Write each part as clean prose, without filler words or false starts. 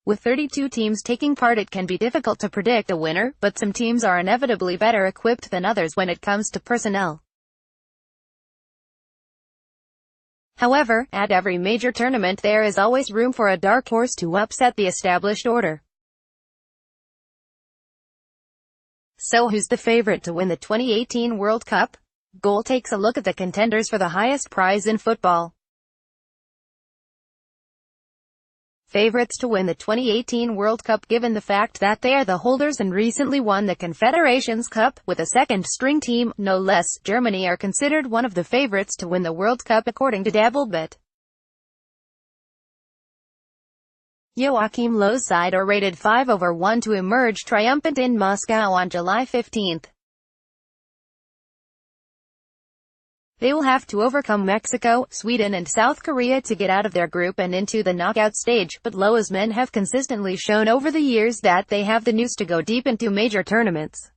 With 32 teams taking part, it can be difficult to predict a winner, but some teams are inevitably better equipped than others when it comes to personnel. However, at every major tournament there is always room for a dark horse to upset the established order. So who's the favorite to win the 2018 World Cup? Goal takes a look at the contenders for the highest prize in football. Favorites to win the 2018 World Cup, given the fact that they are the holders and recently won the Confederations Cup, with a second-string team, no less. Germany are considered one of the favorites to win the World Cup according to Dabblebet. Joachim Löw's side are rated 5/1 to emerge triumphant in Moscow on July 15. They will have to overcome Mexico, Sweden and South Korea to get out of their group and into the knockout stage, but Löw's men have consistently shown over the years that they have the nous to go deep into major tournaments.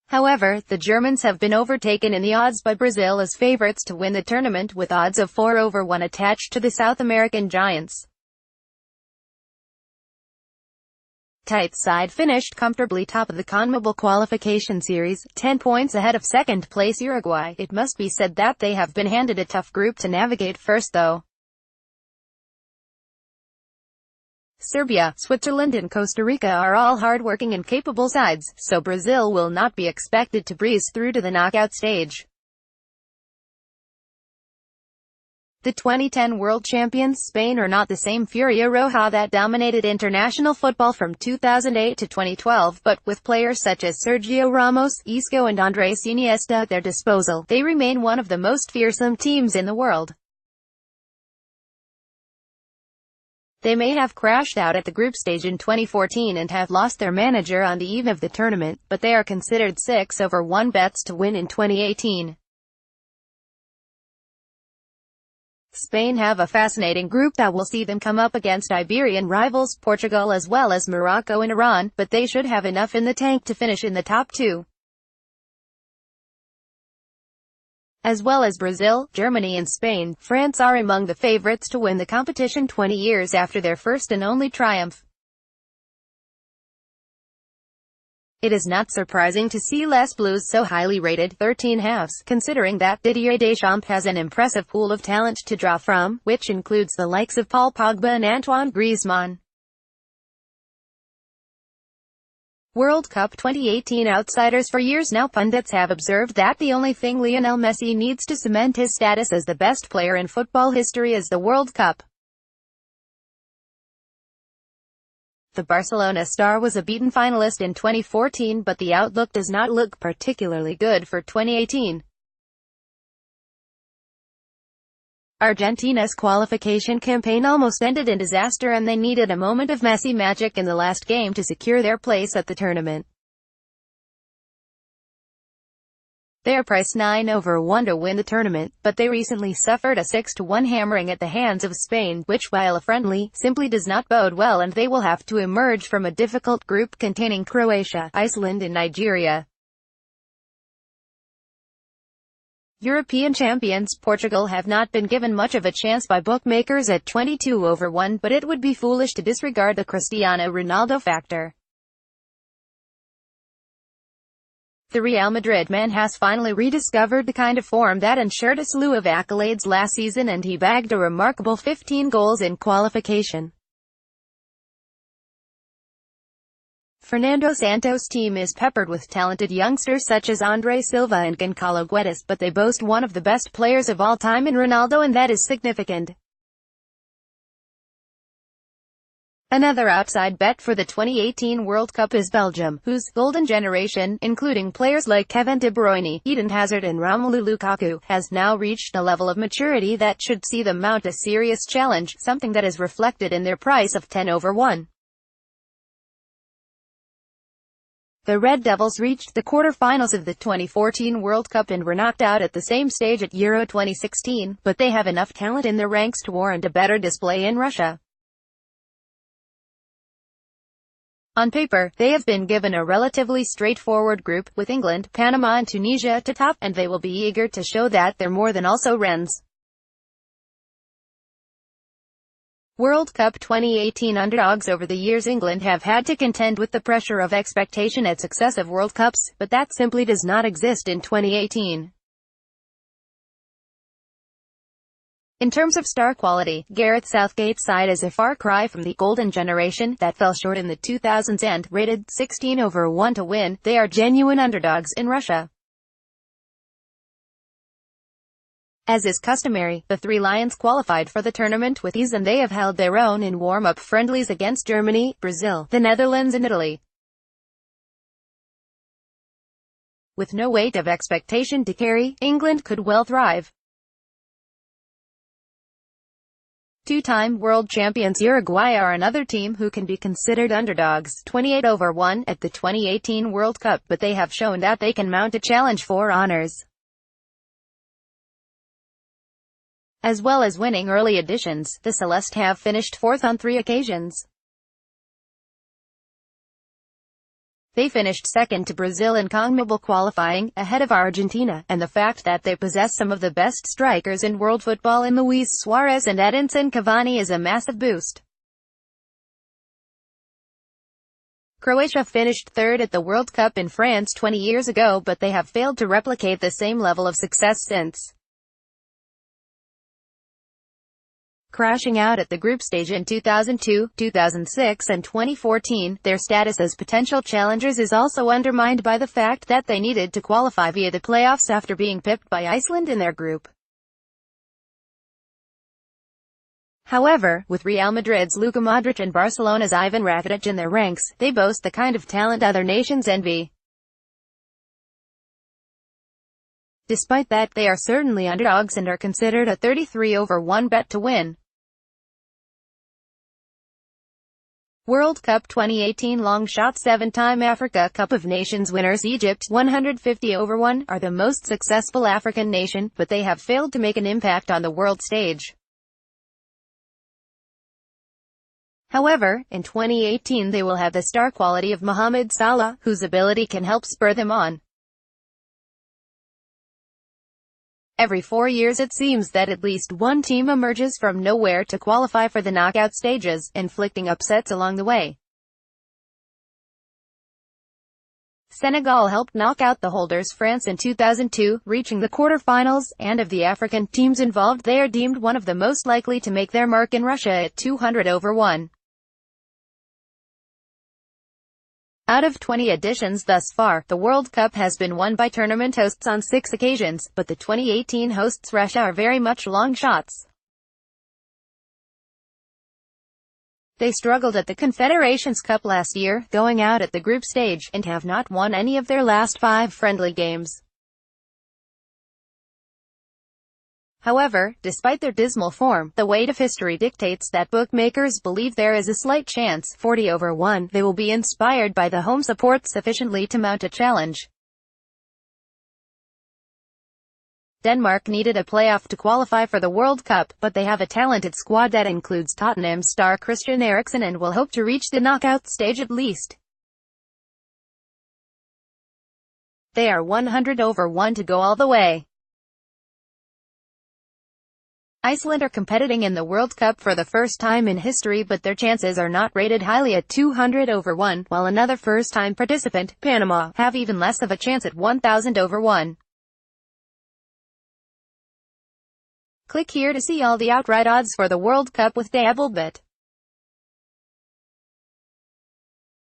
However, the Germans have been overtaken in the odds by Brazil as favorites to win the tournament, with odds of 4/1 attached to the South American giants. Tight side finished comfortably top of the CONMEBOL qualification series, 10 points ahead of second-place Uruguay. It must be said that they have been handed a tough group to navigate first though. Serbia, Switzerland and Costa Rica are all hard-working and capable sides, so Brazil will not be expected to breeze through to the knockout stage. The 2010 world champions Spain are not the same Furia Roja that dominated international football from 2008 to 2012, but with players such as Sergio Ramos, Isco and Andrés Iniesta at their disposal, they remain one of the most fearsome teams in the world. They may have crashed out at the group stage in 2014 and have lost their manager on the eve of the tournament, but they are considered 6/1 bets to win in 2018. Spain have a fascinating group that will see them come up against Iberian rivals Portugal as well as Morocco and Iran, but they should have enough in the tank to finish in the top two. As well as Brazil, Germany and Spain, France are among the favorites to win the competition 20 years after their first and only triumph. It is not surprising to see Les Bleus so highly rated, 13 halves, considering that Didier Deschamps has an impressive pool of talent to draw from, which includes the likes of Paul Pogba and Antoine Griezmann. World Cup 2018 outsiders. For years now, pundits have observed that the only thing Lionel Messi needs to cement his status as the best player in football history is the World Cup. The Barcelona star was a beaten finalist in 2014, but the outlook does not look particularly good for 2018. Argentina's qualification campaign almost ended in disaster and they needed a moment of Messi magic in the last game to secure their place at the tournament. They are priced 9/1 to win the tournament, but they recently suffered a 6/1 hammering at the hands of Spain, which, while a friendly, simply does not bode well, and they will have to emerge from a difficult group containing Croatia, Iceland and Nigeria. European champions Portugal have not been given much of a chance by bookmakers at 22/1, but it would be foolish to disregard the Cristiano Ronaldo factor. The Real Madrid man has finally rediscovered the kind of form that ensured a slew of accolades last season, and he bagged a remarkable 15 goals in qualification. Fernando Santos' team is peppered with talented youngsters such as André Silva and Gonçalo Guedes, but they boast one of the best players of all time in Ronaldo, and that is significant. Another outside bet for the 2018 World Cup is Belgium, whose golden generation, including players like Kevin De Bruyne, Eden Hazard and Romelu Lukaku, has now reached a level of maturity that should see them mount a serious challenge, something that is reflected in their price of 10/1. The Red Devils reached the quarter-finals of the 2014 World Cup and were knocked out at the same stage at Euro 2016, but they have enough talent in their ranks to warrant a better display in Russia. On paper, they have been given a relatively straightforward group, with England, Panama and Tunisia to top, and they will be eager to show that they're more than also Wrens. World Cup 2018 underdogs. Over the years, England have had to contend with the pressure of expectation at successive World Cups, but that simply does not exist in 2018. In terms of star quality, Gareth Southgate's side is a far cry from the golden generation that fell short in the 2000s and, rated 16/1 to win, they are genuine underdogs in Russia. As is customary, the Three Lions qualified for the tournament with ease, and they have held their own in warm-up friendlies against Germany, Brazil, the Netherlands and Italy. With no weight of expectation to carry, England could well thrive. Two-time world champions Uruguay are another team who can be considered underdogs, 28/1, at the 2018 World Cup, but they have shown that they can mount a challenge for honors. As well as winning early editions, the Celeste have finished fourth on 3 occasions. They finished second to Brazil in CONMEBOL qualifying, ahead of Argentina, and the fact that they possess some of the best strikers in world football in Luis Suarez and Edinson Cavani is a massive boost. Croatia finished third at the World Cup in France 20 years ago, but they have failed to replicate the same level of success since. Crashing out at the group stage in 2002, 2006 and 2014, their status as potential challengers is also undermined by the fact that they needed to qualify via the playoffs after being pipped by Iceland in their group. However, with Real Madrid's Luka Modric and Barcelona's Ivan Rakitic in their ranks, they boast the kind of talent other nations envy. Despite that, they are certainly underdogs and are considered a 33/1 bet to win. World Cup 2018 long shot. 7-time Africa Cup of Nations winners Egypt, 150/1, are the most successful African nation, but they have failed to make an impact on the world stage. However, in 2018 they will have the star quality of Mohamed Salah, whose ability can help spur them on. Every 4 years it seems that at least one team emerges from nowhere to qualify for the knockout stages, inflicting upsets along the way. Senegal helped knock out the holders France in 2002, reaching the quarter-finals, and of the African teams involved, they are deemed one of the most likely to make their mark in Russia at 200/1. Out of 20 editions thus far, the World Cup has been won by tournament hosts on 6 occasions, but the 2018 hosts Russia are very much long shots. They struggled at the Confederations Cup last year, going out at the group stage, and have not won any of their last 5 friendly games. However, despite their dismal form, the weight of history dictates that bookmakers believe there is a slight chance, 40/1, they will be inspired by the home support sufficiently to mount a challenge. Denmark needed a playoff to qualify for the World Cup, but they have a talented squad that includes Tottenham star Christian Eriksen and will hope to reach the knockout stage at least. They are 100/1 to go all the way. Iceland are competing in the World Cup for the first time in history, but their chances are not rated highly at 200/1, while another first-time participant, Panama, have even less of a chance at 1000/1. Click here to see all the outright odds for the World Cup with DoubleBet.